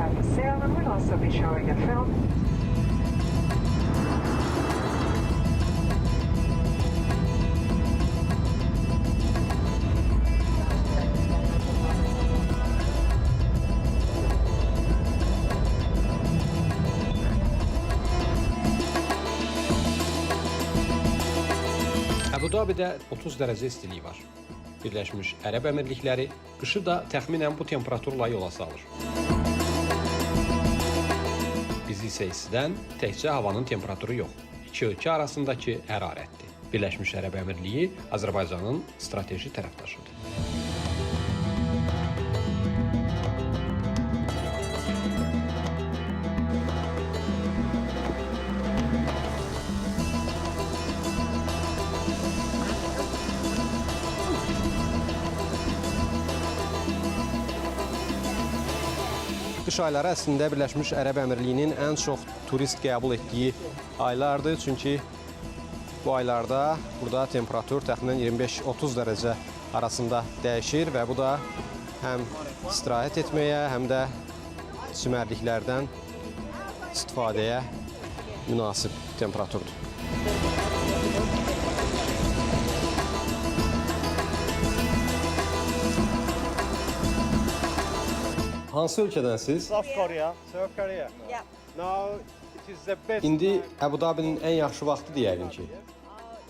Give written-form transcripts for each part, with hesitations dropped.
have for sale, and we'll also be showing a film. Əbu-Dabidə 30 dərəcə istilik var. Birləşmiş Ərəb Əmirlikləri qışı da təxminən bu temperaturla yola salır. Bizi isə istidən təkcə havanın temperaturu yox, iki ölkə arasındakı hərarətdir. Birləşmiş Ərəb Əmirliyi Azərbaycanın strateji tərəfdaşıdır. Qış ayları əslində Birləşmiş Ərəb Əmirliyinin ən çox turist qəbul etdiyi aylardır. Çünki bu aylarda burada temperatur təxminən 25-30 dərəcə arasında dəyişir və bu da həm istirahət etməyə, həm də çimərliklərdən istifadəyə münasib temperaturdur. Hansı ölkədənsiz? South Korea. South Korea. Yeah. Now it is the best. İndi Əbu-Dabinin ən yaxşı vaxtıdır yəqin ki.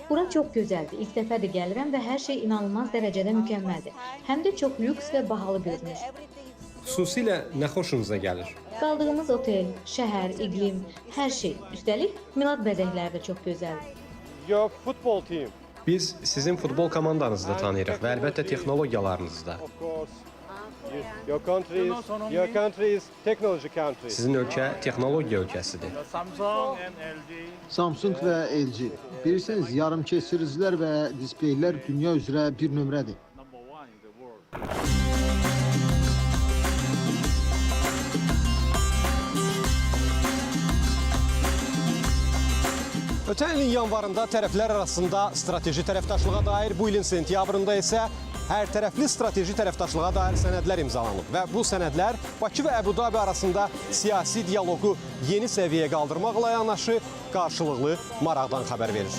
Bura çox gözəldir. İlk dəfədir gəlirəm və hər şey inanılmaz dərəcədə mükəmməldir. Həm də çox lüks və bahalı görünür. Xüsusilə nə xoşunuza gəlir? Qaldığımız otel, şəhər, iqlim, hər şey. Üstəlik milad bəzəkləri də çox gözəldir. Your football team. Biz sizin futbol komandanızı da tanıyırıq və əlbəttə texnologiyalarınızı da. Of course. Your country is technology country. Sizin ölkə texnologiya ölkəsidir. Samsung and LG. Samsung və LG. Bilirsiniz, yarımkeçiricilər və displeylər dünya üzrə bir nömrədir. Number one in the world. Ötən ilin yanvarında tərəflər arasında strateji tərəfdaşlığa dair, bu ilin sentyabrında isə hər tərəfli strateji tərəfdaşlığa dair sənədlər imzalanıb və bu sənədlər Bakı və Əbu-Dabi arasında siyasi dialoqu yeni səviyyəyə qaldırmaqla yanaşı qarşılıqlı maraqdan xəbər verir.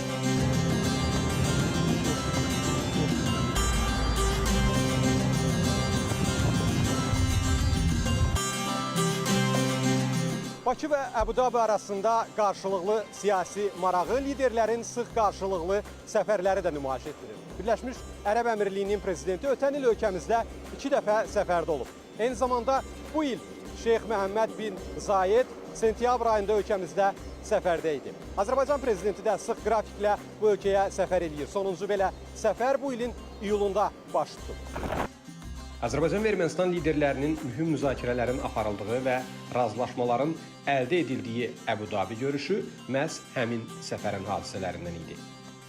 Bakı və Əbu-Dabi arasında qarşılıqlı siyasi marağı liderlərin sıx qarşılıqlı səfərləri də nümayiş etdirir. Birləşmiş Ərəb Əmirliyinin prezidenti ötən il ölkəmizdə 2 dəfə səfərdə olub. Eyni zamanda bu il Şeyx Məhəmməd bin Zayed sentyabr ayında ölkəmizdə səfərdə idi. Azərbaycan prezidenti də sıx qrafiklə bu ölkəyə səfər edir. Sonuncu belə səfər bu ilin iyulunda baş tutub. Azərbaycan və Ermənistan liderlərinin mühüm müzakirələrin aparıldığı və razılaşmaların əldə edildiyi Əbu-Dabi görüşü məhz həmin səfərin hadisələrindən idi.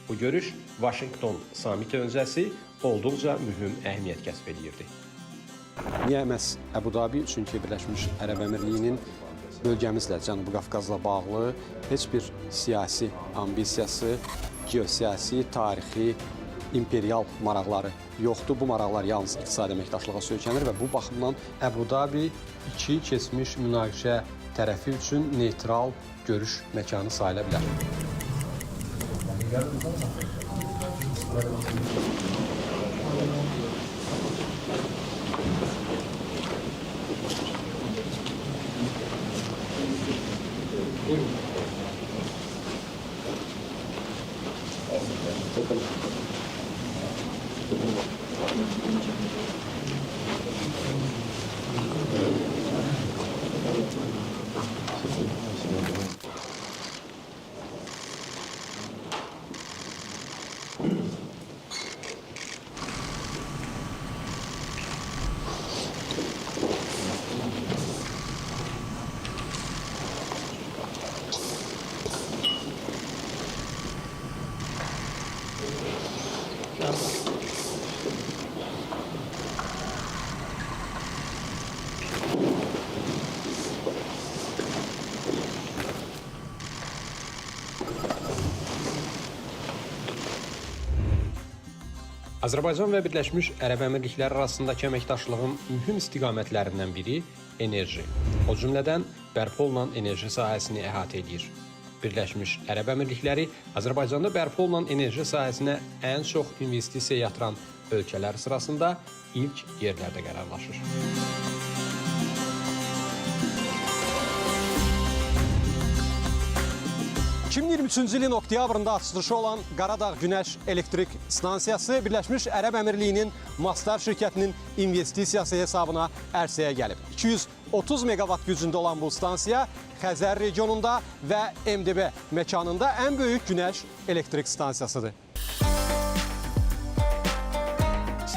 Bu görüş Vaşinqton samiti öncəsi olduqca mühüm əhəmiyyət kəsb edirdi. Niyə məhz Əbu-Dabi? Çünki Birləşmiş Ərəb Əmirliyinin bölgəmizlə, Cənubi Qafqazla bağlı heç bir siyasi ambisiyası, geosiyasi, tarixi, imperial maraqları yoxdur. Bu maraqlar yalnız iqtisadi əməkdaşlığa söykənir və bu baxımdan Əbu-Dabi iki keçmiş münaqişə tərəfi üçün neytral görüş məkanı sayıla bilər. Azərbaycan və Birləşmiş Ərəb Əmirlikləri arasındakı əməkdaşlığın mühüm istiqamətlərindən biri enerji. O cümlədən bərpa olunan enerji sahəsini əhatə edir. Birləşmiş Ərəb Əmirlikləri Azərbaycanda bərpa olunan enerji sahəsinə ən çox investisiya yatıran ölkələr sırasında ilk yerlərdə qərarlaşır. 2023-cü ilin oktyabrında açılışı olan Qaradağ Günəş Elektrik Stansiyası Birləşmiş Ərəb Əmirliyinin Mastar şirkətinin investisiyası hesabına ərsəyə gəlib. 230 megawatt gücündə olan bu stansiya Xəzər regionunda və MDB məkanında ən böyük günəş elektrik stansiyasıdır.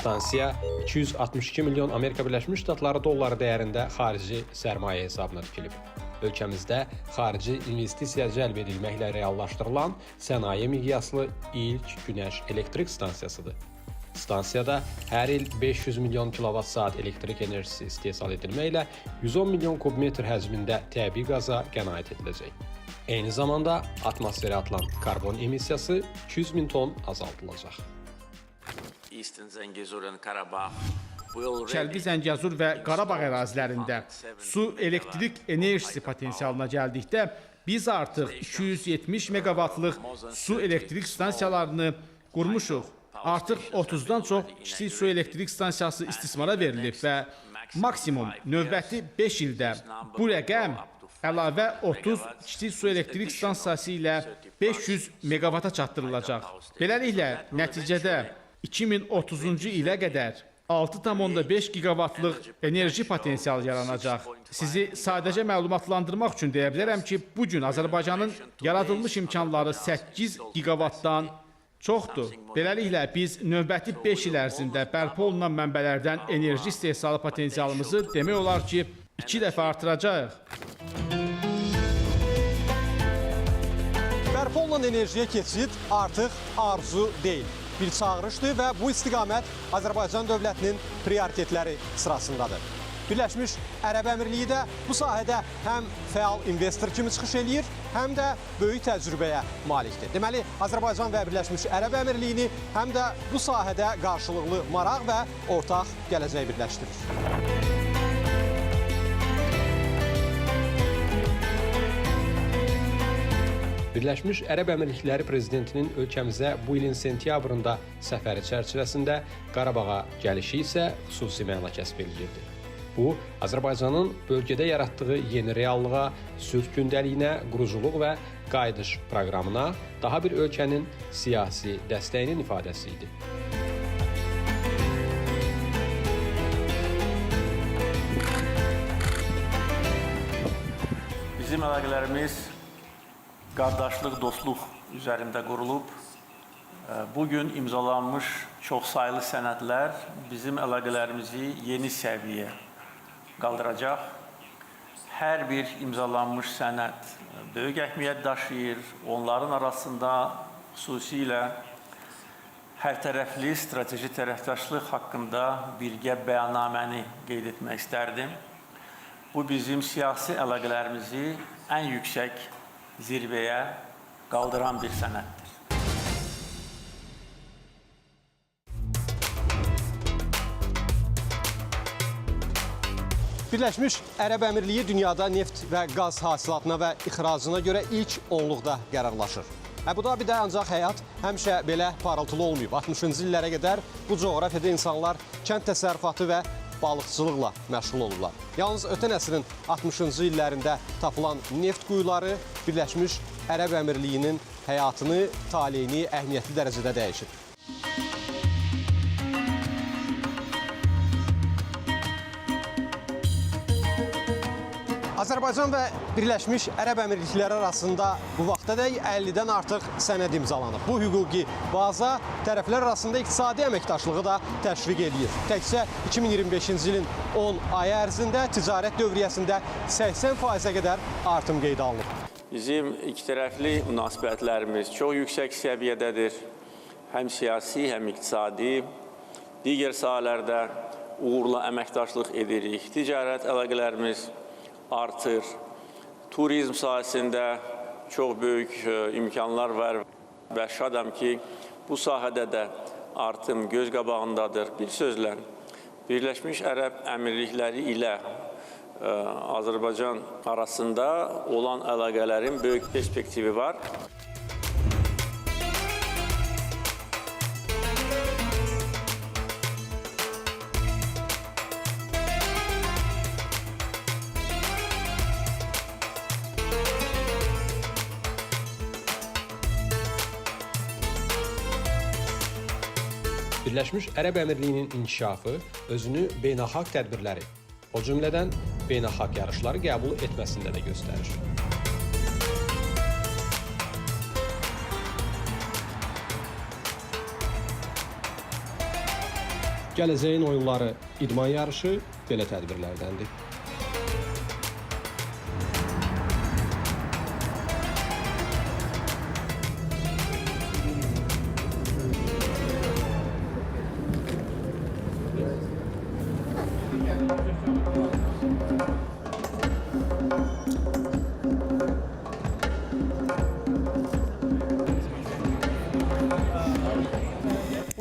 Stansiya 262 milyon Amerika Birləşmiş Ştatları dolları dəyərində xarici sərmayə hesabına tikilib. Ölkəmizdə xarici investisiya cəlb edilməklə reallaşdırılan sənaye miqyaslı ilk günəş elektrik stansiyasıdır. Stansiyada hər il 500 milyon kilovat-saat elektrik enerjisi istehsal edilməklə 110 milyon kubmetr həcmində təbii qaza qənaət ediləcək. Eyni zamanda atmosferə atılan karbon emissiyası 200 min ton azaldılacaq. Şərqi Zəngəzur və Qarabağ ərazilərində su elektrik enerjisi potensialına gəldikdə biz artıq 270 meqavatlıq su elektrik stansiyalarını qurmuşuq. Artıq 30-dan çox kiçik su elektrik stansiyası istismara verilib və maksimum növbəti 5 ildə bu rəqəm əlavə 30 kiçik su elektrik stansiyası ilə 500 meqavata çatdırılacaq. Beləliklə, nəticədə 2030-cu ilə qədər 6,5 gigavatlıq enerji potensialı yaranacaq. Sizi sadəcə məlumatlandırmaq üçün deyə bilərəm ki, bugün Azərbaycanın yaradılmış imkanları 8 gigavatdan çoxdur. Beləliklə, biz növbəti 5 il ərzində bərpa olunan mənbələrdən enerji istehsalı potensialımızı demək olar ki, 2 dəfə artıracağıq. Bərpa olunan enerjiyə keçid artıq arzu deyil. Bir çağırışdır və bu istiqamət Azərbaycan dövlətinin prioritetləri sırasındadır. Birləşmiş Ərəb Əmirliyi də bu sahədə həm fəal investor kimi çıxış eləyir, həm də böyük təcrübəyə malikdir. Deməli, Azərbaycan və Birləşmiş Ərəb Əmirliyini həm də bu sahədə qarşılıqlı maraq və ortaq gələcək birləşdirir. Birləşmiş Ərəb Əmirlikləri Prezidentinin ölkəmizə bu ilin sentyabrında səfəri çərçivəsində Qarabağa gəlişi isə xüsusi məna kəsb edilirdi. Bu, Azərbaycanın bölgədə yaratdığı yeni reallığa, sülh gündəliyinə, quruculuq və qayıdış proqramına, daha bir ölkənin siyasi dəstəyinin ifadəsi idi. Bizim əlaqələrimiz qardaşlıq, dostluq üzərində qurulub. Bugün imzalanmış çoxsaylı sənədlər bizim əlaqələrimizi yeni səviyyəyə qaldıracaq. Hər bir imzalanmış sənəd böyük əhəmiyyət daşıyır. Onların arasında xüsusilə hərtərəfli strateji tərəfdaşlıq haqqında birgə bəyannaməni qeyd etmək istərdim. Bu bizim siyasi əlaqələrimizi ən yüksək zirvəyə qaldıran bir sənəddir. Birləşmiş Ərəb Əmirliyi dünyada neft və qaz hasilatına və ixracına görə ilk 10-luqda qərarlaşır. Əbu-Dabidə ancaq həyat həmişə belə parıltılı olmayıb. 60-cı illərə qədər bu coğrafiyada insanlar kənd təsərrüfatı və balıqçılıqla məşğul olurlar. Yalnız ötən əsrin 60-cı illərində tapılan neft quyuları Birləşmiş Ərəb Əmirliyinin həyatını, taleyini əhəmiyyətli dərəcədə dəyişir. Azərbaycan və Birləşmiş Ərəb Əmirlikləri arasında bu vaxtadək 50-dən artıq sənəd imzalanıb. Bu hüquqi baza tərəflər arasında iqtisadi əməkdaşlığı da təşviq edir. Təkcə 2025-ci ilin 10 ayı ərzində ticarət dövriyyəsində 80%-ə qədər artım qeydə alınıb. Bizim ikitərəfli münasibətlərimiz çox yüksək səviyyədədir. Həm siyasi, həm iqtisadi, digər sahələrdə uğurla əməkdaşlıq edirik. Ticarət əlaqələrimiz artır. Turizm sahəsində çox böyük imkanlar var və şadam ki, bu sahədə də artım göz qabağındadır. Bir sözlə, Birləşmiş Ərəb Əmirlikləri ilə Azərbaycan arasında olan əlaqələrin böyük perspektivi var. Birləşmiş Ərəb Əmirliyinin inkişafı özünü beynəlxalq tədbirləri, o cümlədən beynəlxalq yarışları qəbul etməsində də göstərir. Gələcəyin oyunları idman yarışı belə tədbirlərdəndir.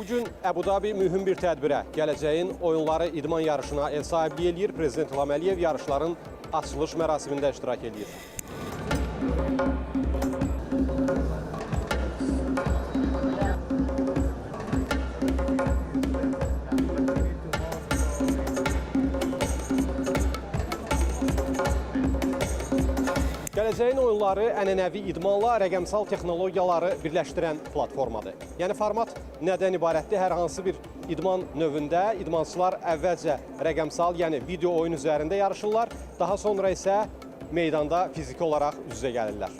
Bugün Əbu Dabi mühüm bir tədbirə, gələcəyin oyunları idman yarışına ev sahibliyi eləyir. Prezident İlham Əliyev yarışların açılış mərasimində iştirak edir. Gələcəyin oyunları ənənəvi idmanla rəqəmsal texnologiyaları birləşdirən platformadır. Yəni format nədən ibarətdir? Hər hansı bir idman növündə idmançılar əvvəlcə rəqəmsal, yəni video oyun üzərində yarışırlar, daha sonra isə meydanda fiziki olaraq üz-üzə gəlirlər.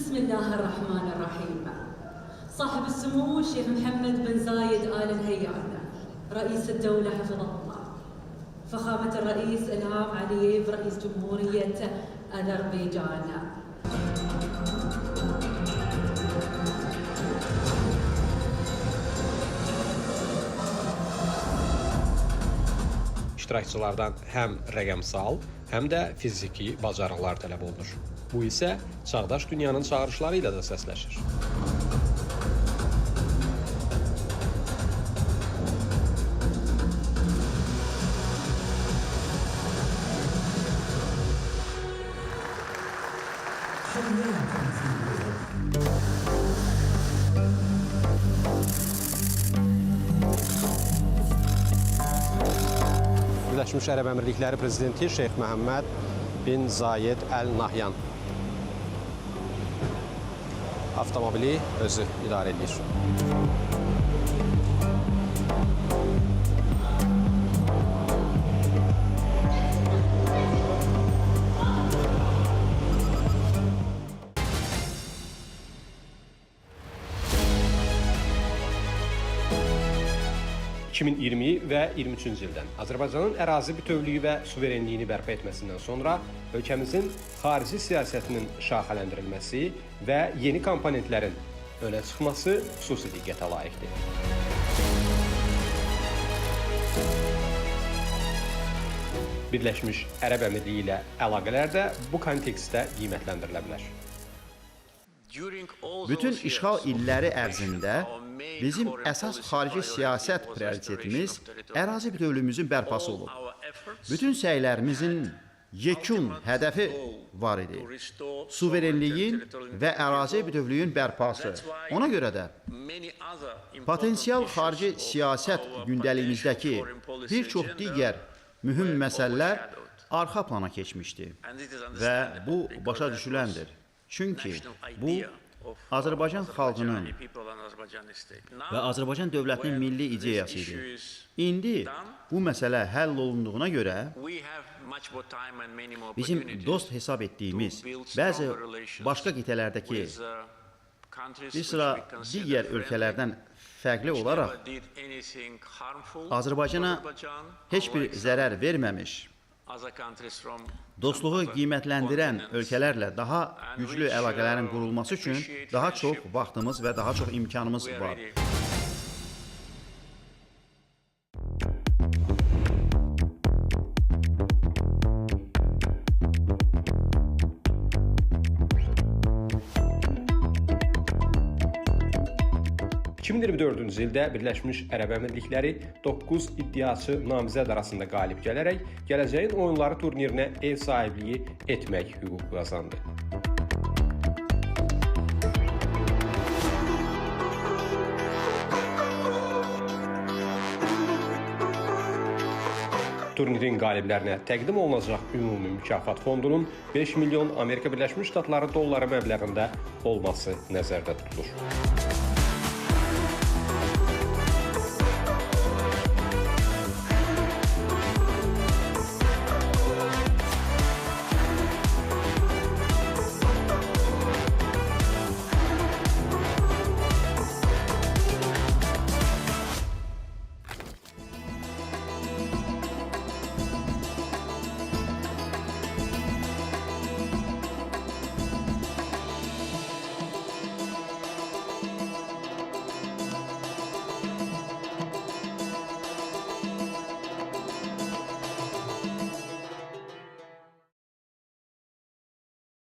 بسم الله الرحمن الرحيم. صاحب السمو الشيخ محمد بن زايد آل نهيان رئيس الدولة حفظه الله. فخامة الرئيس إلهام علييف رئيس جمهورية أذربيجان. İştirakçılardan həm rəqəmsal, həm də fiziki bacarıqlar tələb olunur. Bu isə çağdaş dünyanın çağırışları ilə də səsləşir. Birləşmiş Ərəb Əmirlikləri Prezidenti Şeyx Məhəmməd bin Zayed Əl Nahyan avtomobili özü idarə edir. ...2020 və 23-cü ildən Azərbaycanın ərazi bütövlüyü və suverenliyini bərpa etməsindən sonra ölkəmizin xarici siyasətinin şaxələndirilməsi və yeni komponentlərin öne çıxması xüsusi diqqətə layiqdir. Birləşmiş Ərəb Əmirliyi ilə əlaqələr də bu kontekstdə qiymətləndirilə bilər. Bütün işğal illəri ərzində bizim əsas xarici siyasət prioritetimiz ərazi bütövlüyümüzün bərpası olub. Bütün səylərimizin yekun hədəfi var idi. Suverenliyin və ərazi bütövlüyün bərpası. Ona görə də potensial xarici siyasət gündəliyimizdəki bir çox digər mühüm məsələlər arxa plana keçmişdi və bu başa düşüləndir. Çünki bu Azərbaycan xalqının və Azərbaycan dövlətinin milli ideyası idi. İndi bu məsələ həll olunduğuna görə bizim dost hesab etdiyimiz bəzi başqa qitələrdəki bir sıra digər ölkələrdən fərqli olaraq Azərbaycana heç bir zərər verməmiş, dostluğu qiymətləndirən ölkələrlə daha güclü əlaqələrin qurulması üçün daha çox vaxtımız və daha çox imkanımız var. ...2024-cü ildə Birləşmiş Ərəb Əmirlikləri 9 iddiaçı namizəd arasında qalib gələrək gələcəyin oyunları turnirinə ev sahibliyi etmək hüququ qazandı. Turnirin qaliblərinə təqdim olunacaq ümumi mükafat fondunun 5 milyon Amerika Birləşmiş Ştatları dolları məbləğində olması nəzərdə tutulur.